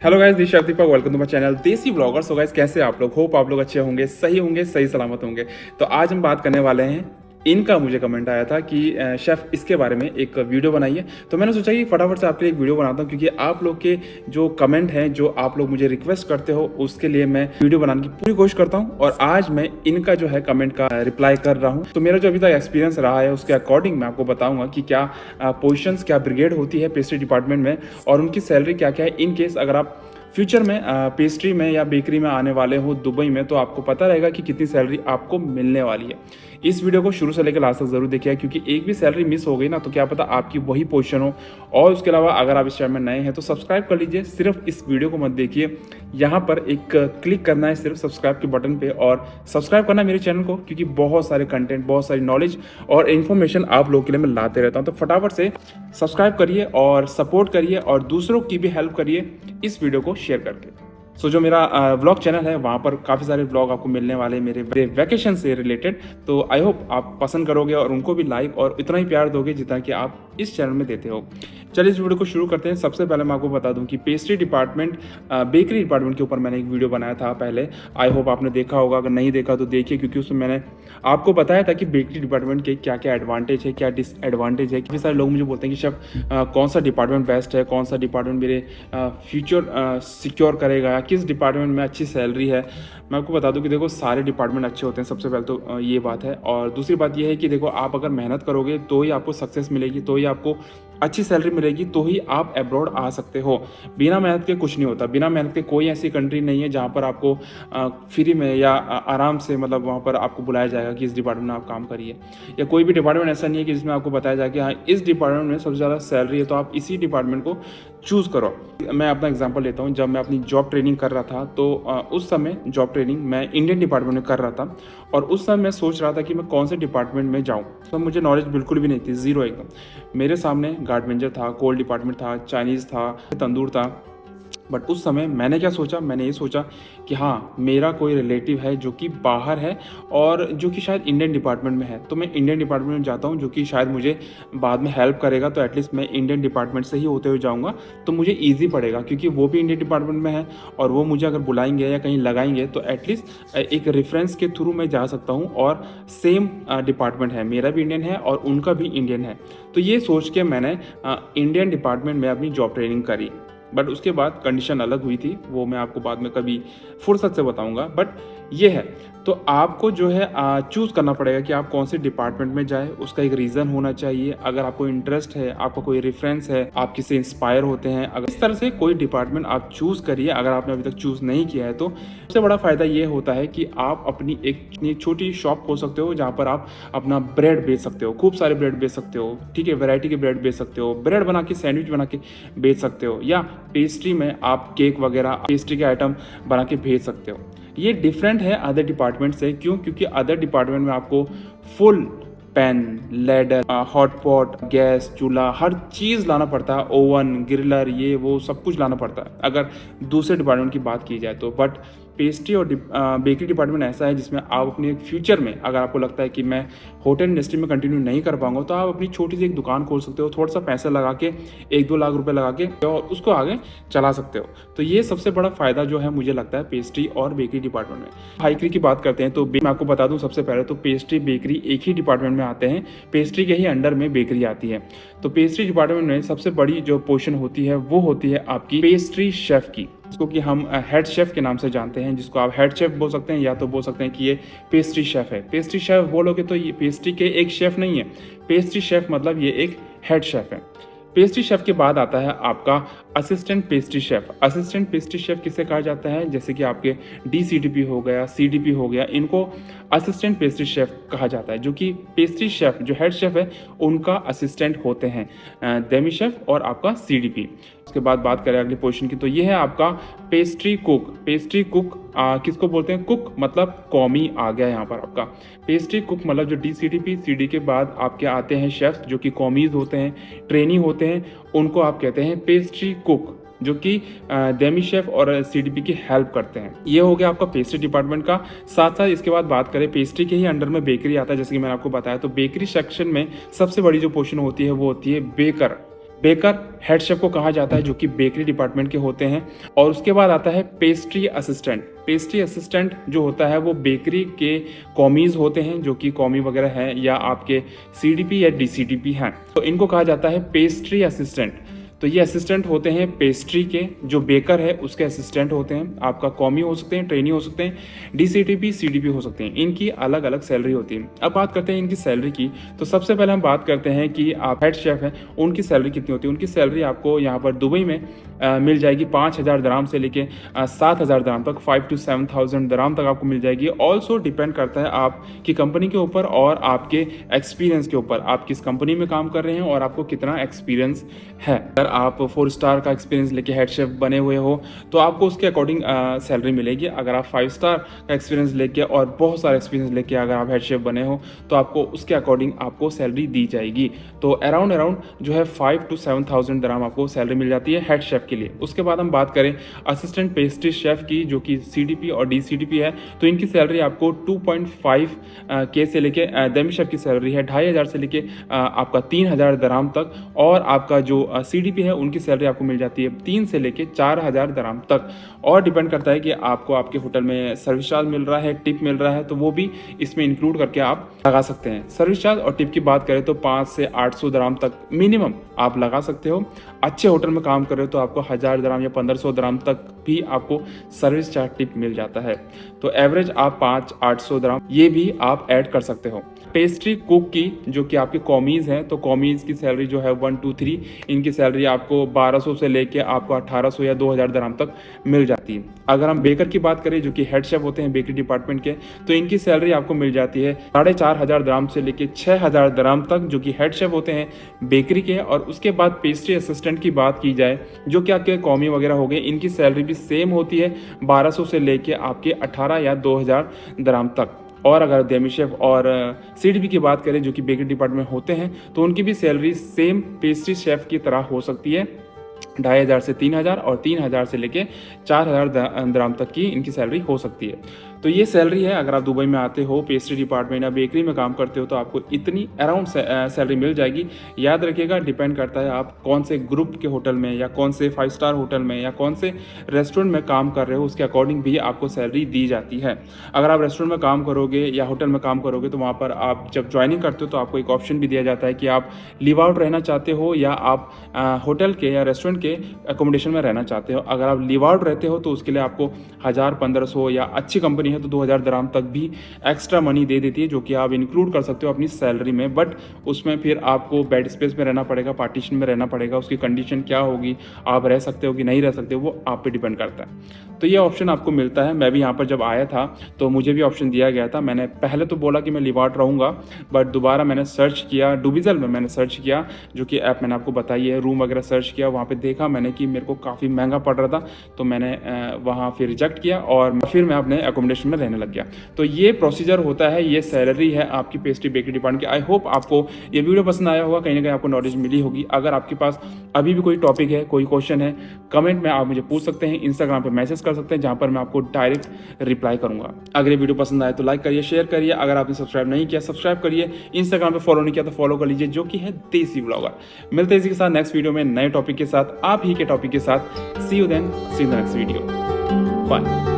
Hello guys, this Deepak, welcome to my channel Desi bloggers. So guys, कैसे आप लोग? Hope आप लोग अच्छे होंगे, सही सलामत होंगे। तो आज हम बात करने वाले हैं, इनका मुझे कमेंट आया था कि शेफ़ इसके बारे में एक वीडियो बनाइए। तो मैंने सोचा कि फटाफट से आपके लिए एक वीडियो बनाता हूँ, क्योंकि आप लोग के जो कमेंट हैं, जो आप लोग मुझे रिक्वेस्ट करते हो, उसके लिए मैं वीडियो बनाने की पूरी कोशिश करता हूँ। और आज मैं इनका जो है कमेंट का रिप्लाई कर रहा हूँ। तो मेरा जो अभी तक एक्सपीरियंस रहा है, उसके अकॉर्डिंग मैं आपको बताऊँगा कि क्या पोजिशंस, क्या ब्रिगेड होती है पेस्ट्री डिपार्टमेंट में, और उनकी सैलरी क्या क्या है। इन केस अगर आप फ्यूचर में पेस्ट्री में या बेकरी में आने वाले हो दुबई में, तो आपको पता रहेगा कि कितनी सैलरी आपको मिलने वाली है। इस वीडियो को शुरू से लेकर लास्ट तक जरूर देखिए, क्योंकि एक भी सैलरी मिस हो गई ना, तो क्या पता आपकी वही पोजीशन हो। और उसके अलावा अगर आप इस चैनल में नए हैं तो सब्सक्राइब कर लीजिए। सिर्फ इस वीडियो को मत देखिए, यहाँ पर एक क्लिक करना है सिर्फ सब्सक्राइब के बटन पे, और सब्सक्राइब करना है मेरे चैनल को, क्योंकि बहुत सारे कंटेंट, बहुत सारी नॉलेज और इन्फॉर्मेशन आप लोगों के लिए मैं लाते रहता हूँ। तो फटाफट से सब्सक्राइब करिए और सपोर्ट करिए, और दूसरों की भी हेल्प करिए इस वीडियो को शेयर करके। सो जो मेरा व्लॉग चैनल है, वहाँ पर काफ़ी सारे व्लॉग आपको मिलने वाले हैं मेरे वैकेशन से रिलेटेड। तो आई होप आप पसंद करोगे और उनको भी लाइक और इतना ही प्यार दोगे जितना कि आप इस चैनल में देते हो। चलिए इस वीडियो को शुरू करते हैं। सबसे पहले मैं आपको बता दूं कि पेस्ट्री डिपार्टमेंट, बेकरी डिपार्टमेंट के ऊपर मैंने एक वीडियो बनाया था पहले। आई होप आपने देखा होगा, अगर नहीं देखा तो देखिए, क्योंकि उसमें मैंने आपको बताया था कि बेकरी डिपार्टमेंट के क्या क्या एडवांटेज है, क्या डिसएडवांटेज है। काफ़ी सारे लोग मुझे बोलते हैं कि शेफ कौन सा डिपार्टमेंट बेस्ट है, कौन सा डिपार्टमेंट मेरे फ्यूचर सिक्योर करेगा, किस डिपार्टमेंट में अच्छी सैलरी है। मैं आपको बता दूं कि देखो, सारे डिपार्टमेंट अच्छे होते हैं, सबसे पहले तो ये बात है। और दूसरी बात ये है कि देखो, आप अगर मेहनत करोगे तो ही आपको सक्सेस मिलेगी, तो ही आपको अच्छी सैलरी मिलेगी, तो ही आप अब्रॉड आ सकते हो। बिना मेहनत के कुछ नहीं होता। बिना मेहनत के कोई ऐसी कंट्री नहीं है जहाँ पर आपको फ्री में या आराम से, मतलब वहाँ पर आपको बुलाया जाएगा कि इस डिपार्टमेंट में आप काम करिए। या कोई भी डिपार्टमेंट ऐसा नहीं है कि जिसमें आपको बताया जाए कि हाँ, इस डिपार्टमेंट में सबसे ज़्यादा सैलरी है, तो आप इसी डिपार्टमेंट को चूज़ करो। मैं अपना एग्जांपल लेता हूँ। जब मैं अपनी जॉब ट्रेनिंग कर रहा था, तो उस समय जॉब ट्रेनिंग मैं इंडियन डिपार्टमेंट में कर रहा था, और उस समय मैं सोच रहा था कि मैं कौन से डिपार्टमेंट में जाऊँ। तो मुझे नॉलेज बिल्कुल भी नहीं थी, ज़ीरो एकदम। मेरे सामने गार्डवेंजर था, कोल्ड डिपार्टमेंट था, चाइनीज़ था, तंदूर था। बट उस समय मैंने क्या सोचा, मैंने ये सोचा कि हाँ, मेरा कोई रिलेटिव है जो कि बाहर है और जो कि शायद इंडियन डिपार्टमेंट में है, तो मैं इंडियन डिपार्टमेंट में जाता हूँ, जो कि शायद मुझे बाद में हेल्प करेगा। तो एटलीस्ट मैं इंडियन डिपार्टमेंट से ही होते हुए जाऊँगा, तो मुझे ईजी पड़ेगा, क्योंकि वो भी इंडियन डिपार्टमेंट में है, और वो मुझे अगर बुलाएंगे या कहीं लगाएंगे तो एटलीस्ट एक रेफरेंस के थ्रू मैं जा सकता हूँ। और सेम डिपार्टमेंट है, मेरा भी इंडियन है और उनका भी इंडियन है। तो ये सोच के मैंने इंडियन डिपार्टमेंट में अपनी जॉब ट्रेनिंग करी। बट उसके बाद कंडीशन अलग हुई थी, वो मैं आपको बाद में कभी फुर्सत से बताऊंगा। बट ये है, तो आपको जो है चूज़ करना पड़ेगा कि आप कौन से डिपार्टमेंट में जाए। उसका एक रीज़न होना चाहिए। अगर आपको इंटरेस्ट है, आपका कोई रेफरेंस है, आप किससे इंस्पायर होते हैं, अगर इस तरह से कोई डिपार्टमेंट आप चूज़ करिए। अगर आपने अभी तक चूज़ नहीं किया है, तो सबसे बड़ा फ़ायदा ये होता है कि आप अपनी एक छोटी शॉप खोल सकते हो, जहाँ पर आप अपना ब्रेड बेच सकते हो, खूब सारे ब्रेड बेच सकते हो, ठीक है, वैरायटी के ब्रेड बेच सकते हो, ब्रेड बना के सैंडविच बना के बेच सकते हो, या पेस्ट्री में आप केक वगैरह पेस्ट्री के आइटम बना के भेज सकते हो। ये डिफरेंट है अदर डिपार्टमेंट से। क्यों? क्योंकि अदर डिपार्टमेंट में आपको full pan, ladder, hot pot, gas, चूल्हा, हर चीज़ लाना पड़ता है, ओवन, ग्रिलर, ये वो सब कुछ लाना पड़ता है, अगर दूसरे डिपार्टमेंट की बात की जाए तो। बट पेस्ट्री और बेकरी डिपार्टमेंट ऐसा है जिसमें आप अपने फ्यूचर में, अगर आपको लगता है कि मैं होटल इंडस्ट्री में कंटिन्यू नहीं कर पाऊंगा, तो आप अपनी छोटी सी एक दुकान खोल सकते हो, थोड़ा सा पैसा लगा के, 1-2 लाख रुपए लगा के, और उसको आगे चला सकते हो। तो ये सबसे बड़ा फायदा जो है मुझे लगता है पेस्ट्री और बेकरी डिपार्टमेंट में। बेकरी की बात करते हैं तो मैं आपको बता दूं, सबसे पहले तो पेस्ट्री बेकरी एक ही डिपार्टमेंट में आते हैं। पेस्ट्री के ही अंडर में बेकरी आती है। तो पेस्ट्री डिपार्टमेंट में सबसे बड़ी जो पोजीशन होती है, वो होती है आपकी पेस्ट्री शेफ की, जिसको कि हम हेड शेफ के नाम से जानते हैं, जिसको आप हेड शेफ बोल सकते हैं, या तो बोल सकते हैं कि ये पेस्ट्री शेफ है। पेस्ट्री शेफ बोलोगे तो ये पेस्ट्री के एक शेफ नहीं है, पेस्ट्री शेफ मतलब ये एक हेड शेफ है। पेस्ट्री शेफ के बाद आता है आपका assistant pastry chef. Assistant pastry chef किसे कहा जाता है? जैसे कि आपके DCDP हो गया, CDP हो गया, इनको असिस्टेंट पेस्ट्री शेफ कहा जाता है, जो कि पेस्ट्री शेफ जो हेड शेफ है उनका असिस्टेंट होते हैं, डेमी शेफ और आपका CDP। उसके बाद बात करें अगली पोजीशन की, तो ये है आपका पेस्ट्री कुक। पेस्ट्री कुक किसको बोलते हैं? कुक मतलब कॉमी आ गया यहाँ पर आपका। पेस्ट्री कुक मतलब जो DCDP CD के बाद आपके आते हैं शेफ्स, जो कि कॉमीज होते हैं, ट्रेनी होते हैं, उनको आप कहते हैं पेस्ट्री कुक, जो कि डेमी शेफ और CDP की हेल्प करते हैं। ये हो गया आपका पेस्ट्री डिपार्टमेंट का। साथ साथ इसके बाद बात करें, पेस्ट्री के ही अंडर में बेकरी आता है, जैसे कि मैंने आपको बताया। तो बेकरी सेक्शन में सबसे बड़ी जो पोजीशन होती है वो होती है बेकर। बेकर हेड शेफ को कहा जाता है, जो कि बेकरी डिपार्टमेंट के होते हैं। और उसके बाद आता है पेस्ट्री असिस्टेंट। पेस्ट्री असिस्टेंट जो होता है वो बेकरी के कॉमीज होते हैं, जो कि कॉमी वगैरह हैं या आपके सीडीपी या डीसीडीपी हैं, तो इनको कहा जाता है पेस्ट्री असिस्टेंट। तो ये असिस्टेंट होते हैं पेस्ट्री के, जो बेकर है उसके असिस्टेंट होते हैं। आपका कॉमी हो सकते हैं, ट्रेनी हो सकते हैं, डीसीटीपी सीडीपी हो सकते हैं। इनकी अलग अलग सैलरी होती है। अब बात करते हैं इनकी सैलरी की। तो सबसे पहले हम बात करते हैं कि आप हेड शेफ हैं, उनकी सैलरी कितनी होती है। उनकी सैलरी आपको यहाँ पर दुबई में मिल जाएगी 5,000 दराम से लेके 7,000 दराम तक, 5 to 7,000 दराम तक आपको मिल जाएगी। ऑल्सो डिपेंड करता है आपकी कंपनी के ऊपर और आपके एक्सपीरियंस के ऊपर, आप किस कंपनी में काम कर रहे हैं और आपको कितना एक्सपीरियंस है। अगर आप 4 स्टार का एक्सपीरियंस लेके हेड शेफ बने हुए हो तो आपको उसके अकॉर्डिंग सैलरी मिलेगी। अगर आप 5 स्टार का एक्सपीरियंस लेके और बहुत सारा एक्सपीरियंस लेके अगर आप हेड शेफ बने हो तो आपको उसके अकॉर्डिंग आपको सैलरी दी जाएगी। तो अराउंड जो है 5 to 7,000 दराम आपको सैलरी मिल जाती है हेड शेफ के लिए। उसके बाद हम बात करें असिस्टेंट पेस्ट्री शेफ की, जो कि सीडीपी और डीसीडीपी है, तो इनकी सैलरी आपको 2.5 के से लेके डेमी शेफ की सैलरी है 2,500 से लेके आपका 3,000 दराम तक। और आपका जो सीडीपी है उनकी सैलरी आपको मिल जाती है 3 से लेके 4,000 दराम तक। और डिपेंड करता है कि आपको आपके होटल में सर्विस चार्ज मिल रहा है, टिप मिल रहा है, तो वो भी इसमें इंक्लूड करके आप लगा सकते हैं। सर्विस चार्ज और टिप की बात करें तो 5 से 800 दराम तक मिनिमम आप लगा सकते हो। अच्छे होटल में काम कर रहे हो तो आपको 1,000 दराम या 1,500 दराम तक भी आपको सर्विस चार्ज टिप मिल जाता है। तो एवरेज आप 500-800 दराम ये भी आप ऐड कर सकते हो। पेस्ट्री कुक की, जो कि आपके कॉमीज हैं, तो कॉमीज की सैलरी जो है 1 to 3, इनकी सैलरी आपको 1,200 से लेके आपको 1,800 या 2,000 दराम तक मिल जाती है। अगर हम बेकर की बात करें, जो कि हेड शेफ होते हैं बेकरी डिपार्टमेंट के, तो इनकी सैलरी आपको मिल जाती है 4,500 दराम से लेके 6,000 दराम तक, जो कि हेड शेफ होते हैं बेकरी के। और उसके बाद पेस्ट्री असिस्टेंट की बात की जाए, जो कि आपके कॉमी वगैरह हो गए, इनकी सैलरी भी सेम होती है 1,200 से लेके आपके 18 या 2,000 दराम तक। और अगर डेमी शेफ और सीडीपी की बात करें, जो कि बेकरी डिपार्टमेंट होते हैं, तो उनकी भी सैलरी सेम पेस्ट्री शेफ की तरह हो सकती है 2,500 से 3,000 और 3,000 से लेके 4,000 दराम तक की इनकी सैलरी हो सकती है। तो ये सैलरी है। अगर आप दुबई में आते हो, पेस्ट्री डिपार्टमेंट या बेकरी में काम करते हो, तो आपको इतनी अराउंड सैलरी मिल जाएगी। याद रखिएगा, डिपेंड करता है आप कौन से ग्रुप के होटल में या कौन से 5 स्टार होटल में या कौन से रेस्टोरेंट में काम कर रहे हो, उसके अकॉर्डिंग भी आपको सैलरी दी जाती है। अगर आप रेस्टोरेंट में काम करोगे या होटल में काम करोगे तो वहाँ पर आप जब ज्वाइनिंग करते हो तो आपको एक ऑप्शन भी दिया जाता है कि आप लीव आउट रहना चाहते हो या आप होटल के या रेस्टोरेंट के अकोमोडेशन में रहना चाहते हो। अगर आप लीव आउट रहते हो तो उसके लिए आपको 1,000, 1,500 या अच्छी कंपनी है तो 2,000 दराम तक भी एक्स्ट्रा मनी दे देती है, जो कि आप इंक्लूड कर सकते हो अपनी सैलरी में। बट उसमें फिर आपको बेड स्पेस में रहना पड़ेगा, पार्टीशन में रहना पड़ेगा। उसकी कंडीशन क्या होगी, आप रह सकते हो कि नहीं रह सकते हो, वो आप पे डिपेंड करता है। तो ये ऑप्शन आपको मिलता है। मैं भी यहाँ पर जब आया था तो मुझे भी ऑप्शन दिया गया था। मैंने पहले तो बोला कि मैं लीव आउट रहूँगा, बट दोबारा मैंने सर्च किया, डुबिजल में मैंने सर्च किया, जो कि ऐप मैंने आपको बताई है, रूम वगैरह सर्च किया। वहाँ पे देखा मैंने कि मेरे को काफ़ी महंगा पड़ रहा था, तो मैंने वहाँ फिर रिजेक्ट किया और फिर मैं अपने अकोमोडेशन में रहने लग गया। तो ये प्रोसीजर होता है, ये सैलरी है आपकी पेस्ट्री बेकरी डिपार्टमेंट की। आई होप आपको ये वीडियो पसंद आया होगा, कहीं ना कहीं आपको नॉलेज मिली होगी। अगर आपके पास अभी भी कोई टॉपिक है, कोई क्वेश्चन है, कमेंट में आप मुझे पूछ सकते हैं, इंस्टाग्राम पे मैसेज कर सकते हैं, जहाँ पर मैं आपको डायरेक्ट रिप्लाई करूंगा। अगर ये वीडियो पसंद आए तो लाइक करिए, शेयर करिए। अगर आपने सब्सक्राइब नहीं किया, सब्सक्राइब करिए। इंस्टाग्राम पे फॉलो नहीं किया तो फॉलो कर लीजिए, जो कि है देसी व्लॉगर। मिलते हैं इसी के साथ नेक्स्ट वीडियो में नए टॉपिक के साथ, आप ही के टॉपिक के साथ। See you then, see in the next video, bye.